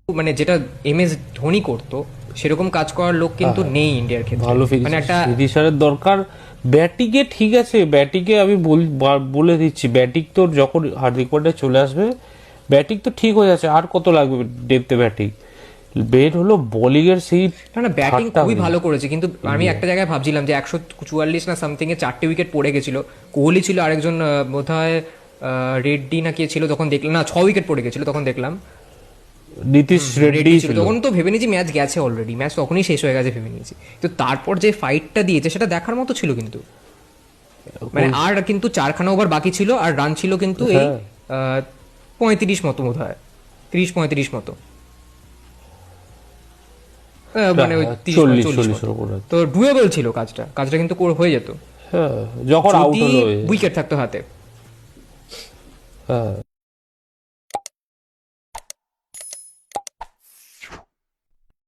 মানে যেটা M S Dhoni করতো সেরকম কাজ করার লোক কিন্তু নেই ইন্ডিয়ার ক্ষেত্রে। ভালো মানে একটা ফিনিশারের দরকার। ব্যাটিংয়ে ঠিক আছে, ব্যাটিংয়ে আমি বলে দিচ্ছি, ব্যাটিং তোর যখন হার্দিক পান্ডে চলে আসবে ব্যাটিং তো ঠিক হয়ে যাচ্ছে, আর কত লাগবে ডেপথে ব্যাটিং। বেড হলো বোলিং এর সেই না না, ব্যাটিং ঠাট্টা খুবই নেই ভালো করেছে, কিন্তু আমি ইন্ডিয়া। একটা জায়গায় ভাবছিলাম যে 144 না সামথিং এ 4টে উইকেট পড়ে গেছিল। কোহলি ছিল, আরেকজন বোধহয় রেড্ডি না কে ছিল, তখন দেখলাম না 6 উইকেট পড়ে গেছিল, তখন দেখলাম নীতিশ রেড্ডি রেড্ডি ছিল। ছিল। তখন তো ভেবে নিয়েছি ম্যাচ গেছে অলরেডি, ম্যাচ তখনই শেষ হয়ে গেছে ভেবে নিয়েছি। তো তারপর যে ফাইটটা দিয়েছে সেটা দেখার মতো ছিল কিন্তু। মানে আর কিন্তু 4খানা ওভার বাকি ছিল, আর রান ছিল কিন্তু এই হ্যাঁ 35 মতো বোধ হয়, 30-35 মতো, মানে ওই 40 30-40 40 মতো। এর উপর আছে। তো ডুয়েবল ছিল কাজটা, কাজটা কিন্তু হয়ে যেত হ্যাঁ যখন আউট যদি হলো উইকেট থাকতো হাতে। হ্যাঁ